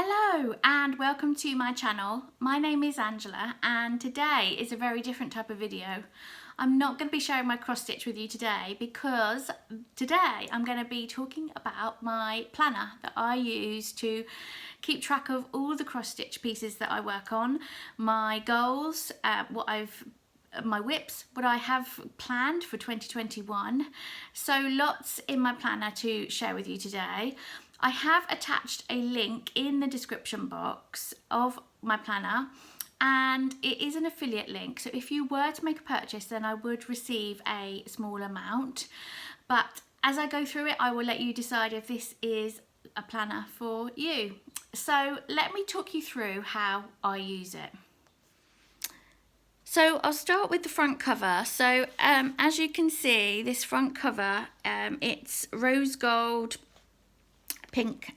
Hello and welcome to my channel. My name is Angela and today is a very different type of video. I'm not going to be sharing my cross stitch with you today because today I'm going to be talking about my planner that I use to keep track of all the cross stitch pieces that I work on, my goals, my whips, what I have planned for 2021. So lots in my planner to share with you today. I have attached a link in the description box of my planner and it is an affiliate link, so if you were to make a purchase then I would receive a small amount, but as I go through it I will let you decide if this is a planner for you. So let me talk you through how I use it. So I'll start with the front cover. So as you can see, this front cover, it's rose gold, pink,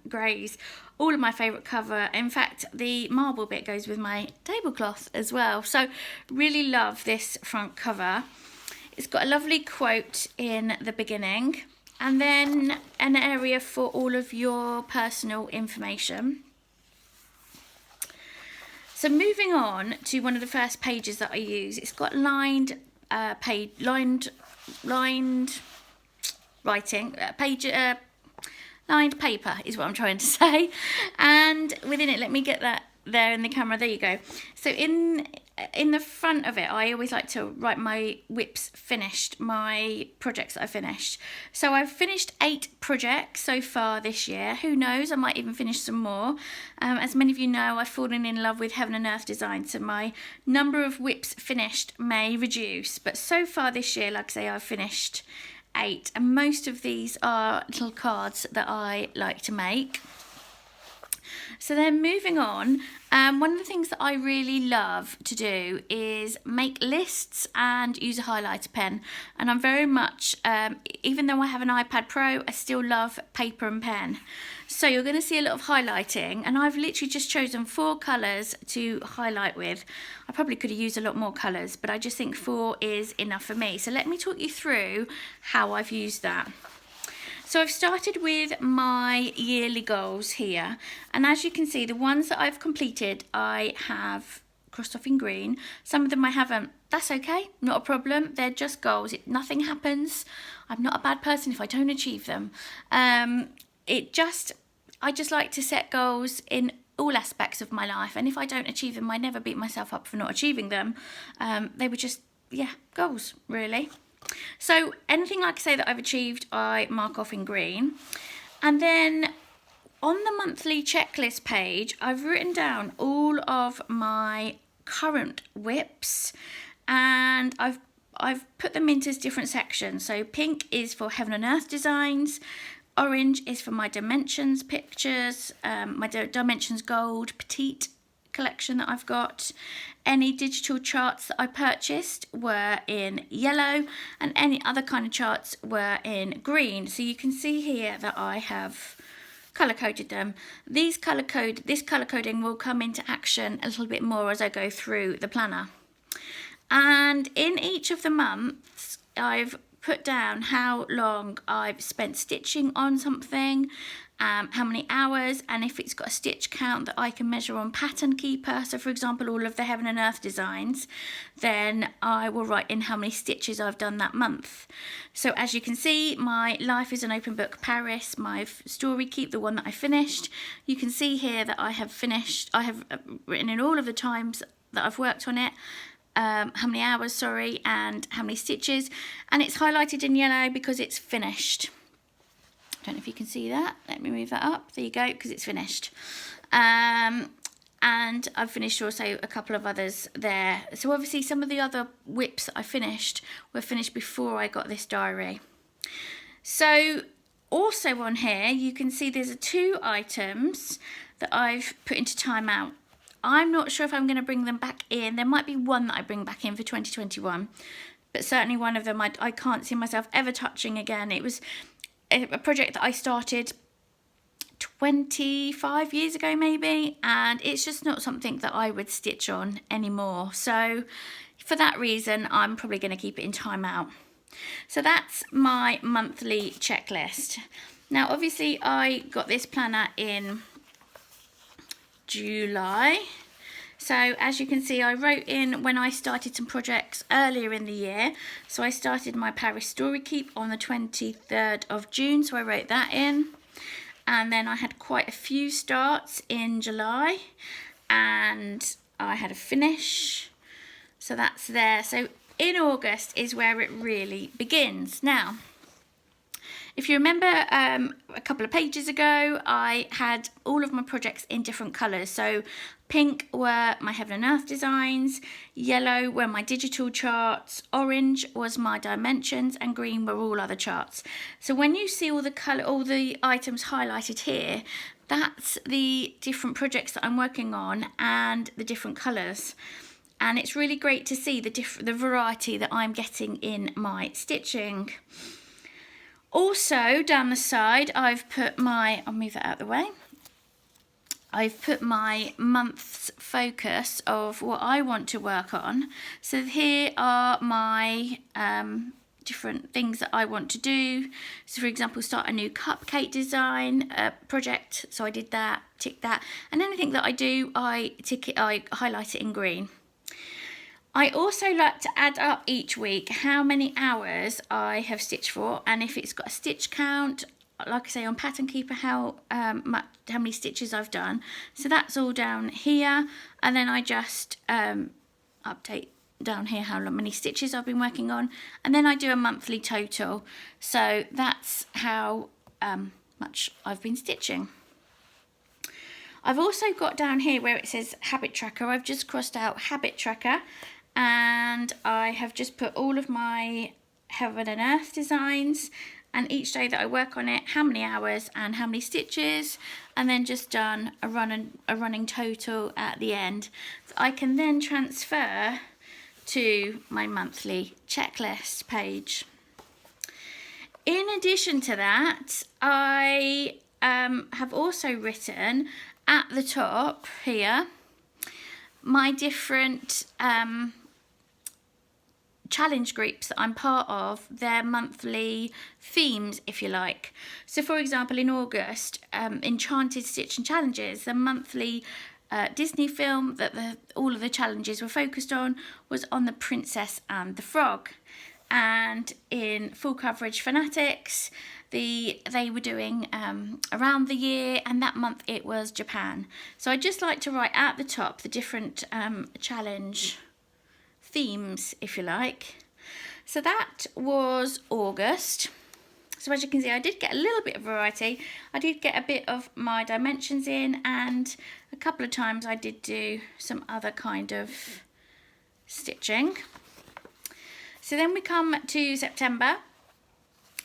greys, all of my favourite cover. In fact, the marble bit goes with my tablecloth as well. So really love this front cover. It's got a lovely quote in the beginning and then an area for all of your personal information. So moving on to one of the first pages that I use, it's got lined writing, lined paper is what I'm trying to say, and within it, let me get that there in the camera, there you go. So in the front of it, I always like to write my whips finished, my projects that I finished. So I've finished 8 projects so far this year. Who knows, I might even finish some more. As many of you know, I've fallen in love with Heaven and Earth design, so my number of whips finished may reduce, but so far this year, like I say, I've finished 8, and most of these are little cards that I like to make. So then moving on, one of the things that I really love to do is make lists and use a highlighter pen, and I'm very much, even though I have an iPad Pro, I still love paper and pen. So you're going to see a lot of highlighting, and I've literally just chosen 4 colours to highlight with. I probably could have used a lot more colours, but I just think 4 is enough for me. So let me talk you through how I've used that. So I've started with my yearly goals here, and as you can see, the ones that I've completed I have crossed off in green. Some of them I haven't. That's okay, not a problem. They're just goals. Nothing happens. I'm not a bad person if I don't achieve them. I just like to set goals in all aspects of my life, and if I don't achieve them, I never beat myself up for not achieving them. They were just, yeah, goals really. So anything, like I say, that I've achieved, I mark off in green. And then on the monthly checklist page, I've written down all of my current whips, and I've put them into different sections. So pink is for Heaven and Earth designs, orange is for my dimensions pictures, my dimensions gold petite collection that I've got. Any digital charts that I purchased were in yellow, and any other kind of charts were in green. So you can see here that I have colour coded them. This colour coding will come into action a little bit more as I go through the planner. And in each of the months I've put down how long I've spent stitching on something, how many hours, and if it's got a stitch count that I can measure on Pattern Keeper. So for example, all of the Heaven and Earth designs, then I will write in how many stitches I've done that month. So as you can see, my Life is an Open Book Paris, my Story Keep, the one that I finished, you can see here that I have written in all of the times that I've worked on it, how many hours, sorry, and how many stitches, and it's highlighted in yellow because it's finished. I don't know if you can see that. Let me move that up. There you go, because it's finished. And I've finished also a couple of others there. So obviously some of the other whips that I finished were finished before I got this diary. So also on here, you can see there's 2 items that I've put into timeout. I'm not sure if I'm going to bring them back in. There might be one that I bring back in for 2021, but certainly one of them I can't see myself ever touching again. It was a project that I started 25 years ago maybe, and it's just not something that I would stitch on anymore. So for that reason, I'm probably going to keep it in timeout. So that's my monthly checklist. Now obviously I got this planner in July. So as you can see, I wrote in when I started some projects earlier in the year. So I started my Paris Story Keep on the 23rd of June, so I wrote that in. And then I had quite a few starts in July, and I had a finish. So that's there. So in August is where it really begins. Now, if you remember a couple of pages ago, I had all of my projects in different colours. So pink were my Heaven and Earth designs, yellow were my digital charts, orange was my dimensions, and green were all other charts. So when you see all the items highlighted here, that's the different projects that I'm working on and the different colours. And it's really great to see the variety that I'm getting in my stitching. Also, down the side, I've put I'll move that out of the way. I've put my month's focus of what I want to work on. So here are my different things that I want to do. So for example, start a new cupcake design project. So I did that, tick that. And anything that I do, I highlight it in green. I also like to add up each week how many hours I have stitched for, and if it's got a stitch count, like I say on Pattern Keeper, how many stitches I've done. So that's all down here, and then I just update down here how many stitches I've been working on, and then I do a monthly total. So that's how much I've been stitching. I've also got down here where it says Habit Tracker, I've just crossed out Habit Tracker, and I have just put all of my Heaven and Earth designs, and each day that I work on it, how many hours and how many stitches, and then just done a running total at the end. So I can then transfer to my monthly checklist page. In addition to that, I have also written at the top here my different challenge groups that I'm part of, their monthly themes, if you like. So for example, in August, Enchanted Stitch and Challenges, the monthly Disney film that all of the challenges were focused on was on The Princess and the Frog. And in Full Coverage Fanatics, they were doing around the year, and that month it was Japan. So I just like to write at the top the different challenge themes, if you like. So that was August. So as you can see, I did get a little bit of variety. I did get a bit of my dimensions in, and a couple of times I did do some other kind of stitching. So then we come to September.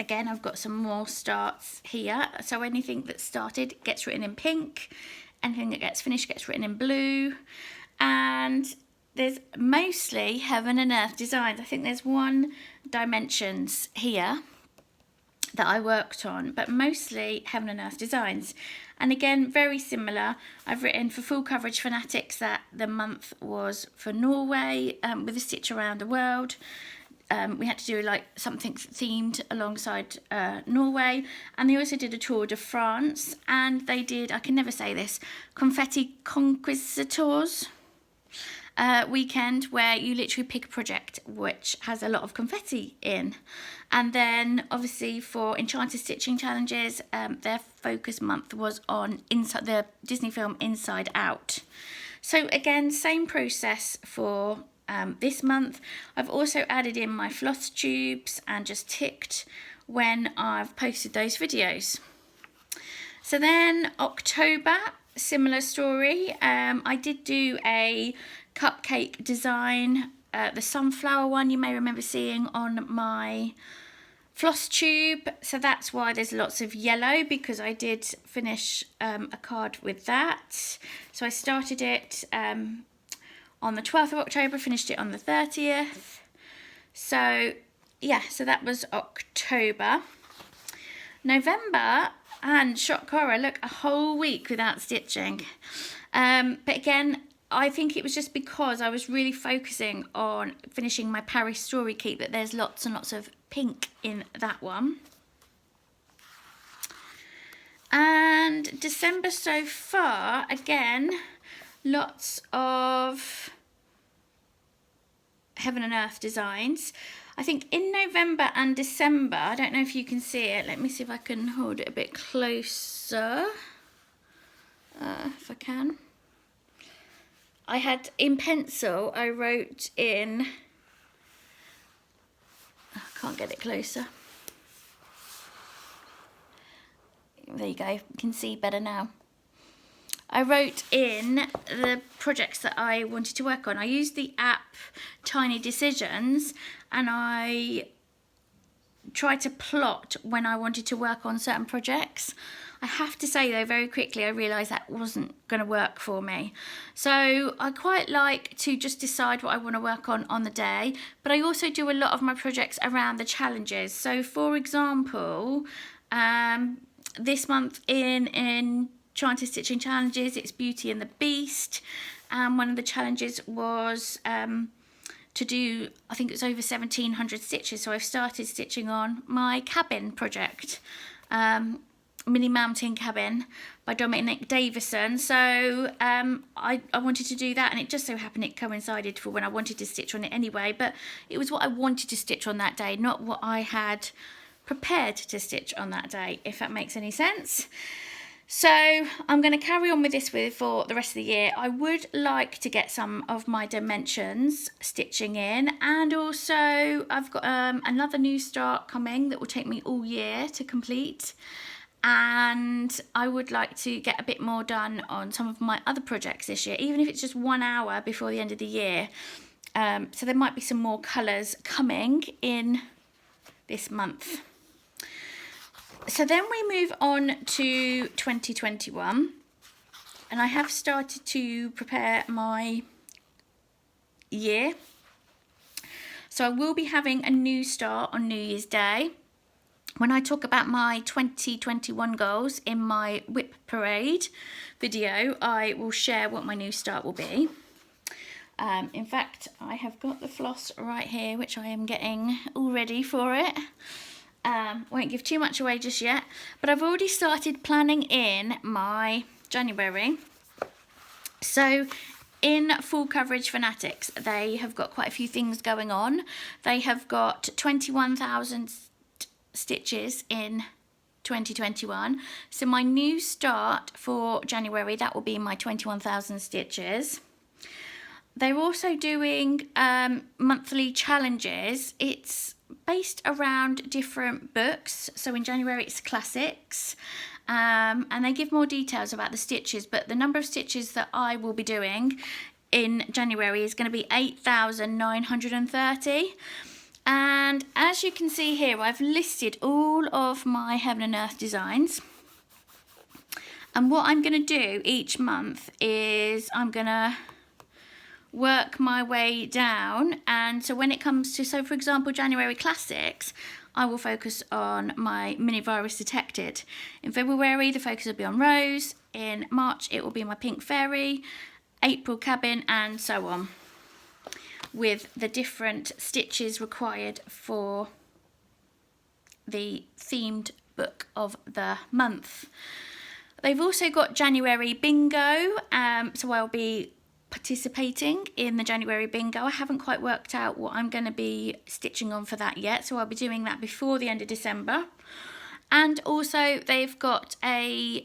Again, I've got some more starts here. So anything that started gets written in pink. Anything that gets finished gets written in blue. And there's mostly Heaven and Earth designs. I think there's one dimensions here that I worked on, but mostly Heaven and Earth designs. And again, very similar. I've written for Full Coverage Fanatics that the month was for Norway, with a stitch around the world. We had to do like something themed alongside Norway, and they also did a Tour de France, and they did, I can never say this, Confetti Conquistadors weekend, where you literally pick a project which has a lot of confetti in. And then obviously for Enchanted Stitching Challenges, their focus month was on the Disney film Inside Out. So again, same process for this month. I've also added in my Flosstubes and just ticked when I've posted those videos. So then October, similar story. I did do a cupcake design, the sunflower one you may remember seeing on my Flosstube. So that's why there's lots of yellow, because I did finish a card with that. So I started it on the 12th of October, finished it on the 30th. So yeah, so that was October. November, and shock horror, look, a whole week without stitching. But again, I think it was just because I was really focusing on finishing my Paris Story Keep that there's lots and lots of pink in that one. And December so far, again, lots of heaven and earth designs. I think in November and December, I don't know if you can see it. Let me see if I can hold it a bit closer. If I can. I had in pencil, I wrote in, I can't get it closer. There you go, you can see better now. I wrote in the projects that I wanted to work on. I used the app Tiny Decisions, and I tried to plot when I wanted to work on certain projects. I have to say though, very quickly I realised that wasn't going to work for me. So I quite like to just decide what I want to work on the day, but I also do a lot of my projects around the challenges. So for example, this month in Enchanted Stitching Challenges, it's Beauty and the Beast, and one of the challenges was to do, I think it was over 1,700 stitches, so I've started stitching on my cabin project, Mini Mountain Cabin by Dominic Davison. So I wanted to do that, and it just so happened it coincided for when I wanted to stitch on it anyway, but it was what I wanted to stitch on that day, not what I had prepared to stitch on that day, if that makes any sense. So I'm going to carry on with this for the rest of the year. I would like to get some of my dimensions stitching in, and also I've got another new start coming that will take me all year to complete, and I would like to get a bit more done on some of my other projects this year, even if it's just 1 hour before the end of the year. So there might be some more colours coming in this month. So then we move on to 2021, and I have started to prepare my year. So I will be having a new start on New Year's Day. When I talk about my 2021 goals in my whip parade video, I will share what my new start will be. In fact, I have got the floss right here, which I am getting all ready for it. Won't give too much away just yet, but I've already started planning in my January. So in Full Coverage Fanatics, they have got quite a few things going on. They have got 21,000 stitches in 2021. So my new start for January, that will be my 21,000 stitches. They're also doing monthly challenges. It's based around different books. So in January it's classics, and they give more details about the stitches, but the number of stitches that I will be doing in January is going to be 8,930. And as you can see here, I've listed all of my Heaven and Earth designs. And what I'm going to do each month is I'm going to work my way down, and so when it comes to, so for example, January classics, I will focus on my mini virus detected. In February the focus will be on Rose, in March it will be my pink fairy, April cabin, and so on, with the different stitches required for the themed book of the month. They've also got January bingo, so I'll be participating in the January bingo. I haven't quite worked out what I'm going to be stitching on for that yet, so I'll be doing that before the end of December. And also they've got a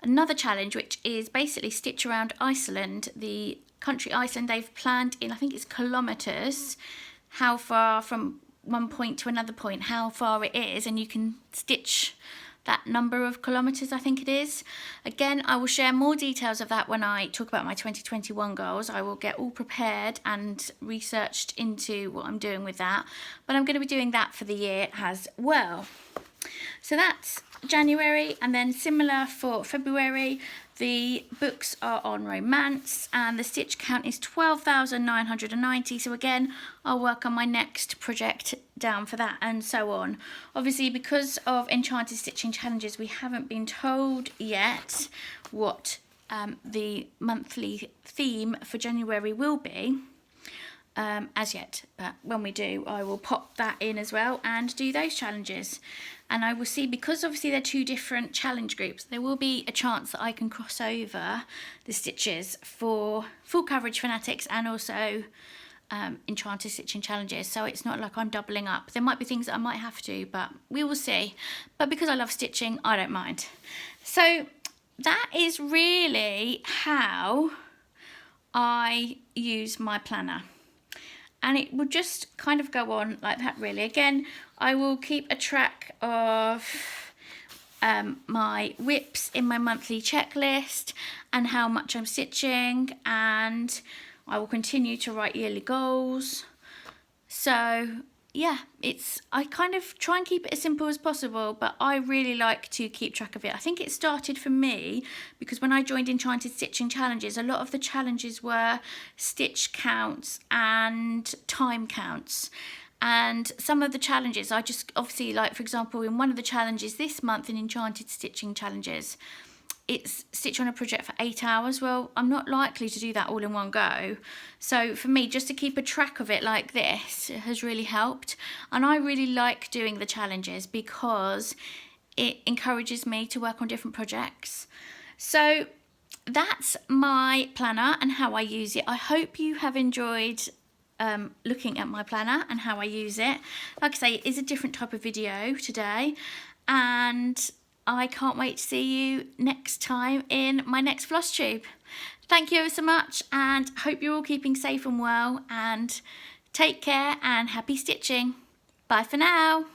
another challenge, which is basically stitch around Iceland, the country Iceland. They've planned in, I think it's kilometres, how far from one point to another point, how far it is, and you can stitch that number of kilometres, I think it is. Again, I will share more details of that when I talk about my 2021 goals. I will get all prepared and researched into what I'm doing with that, but I'm going to be doing that for the year as well. So that's January, and then similar for February. The books are on romance, and the stitch count is 12,990. So again, I'll work on my next project down for that, and so on. Obviously, because of Enchanted Stitching Challenges, we haven't been told yet what the monthly theme for January will be. as yet, but when we do, I will pop that in as well and do those challenges. And I will see, because obviously they're two different challenge groups, there will be a chance that I can cross over the stitches for full coverage fanatics and also enchanted stitching challenges, so it's not like I'm doubling up. There might be things that I might have to, but we will see. But because I love stitching, I don't mind. So that is really how I use my planner, and it will just kind of go on like that really. Again, I will keep a track of my whips in my monthly checklist and how much I'm stitching, and I will continue to write yearly goals. So yeah, I kind of try and keep it as simple as possible, but I really like to keep track of it. I think it started for me because when I joined Enchanted Stitching Challenges, a lot of the challenges were stitch counts and time counts. And some of the challenges, I just obviously, like for example, in one of the challenges this month in Enchanted Stitching Challenges, it's stitch on a project for 8 hours. Well, I'm not likely to do that all in one go. So for me, just to keep a track of it like this has really helped. And I really like doing the challenges because it encourages me to work on different projects. So that's my planner and how I use it. I hope you have enjoyed looking at my planner and how I use it. Like I say, it is a different type of video today, and I can't wait to see you next time in my next Flosstube. Thank you ever so much, and hope you're all keeping safe and well, and take care and happy stitching. Bye for now.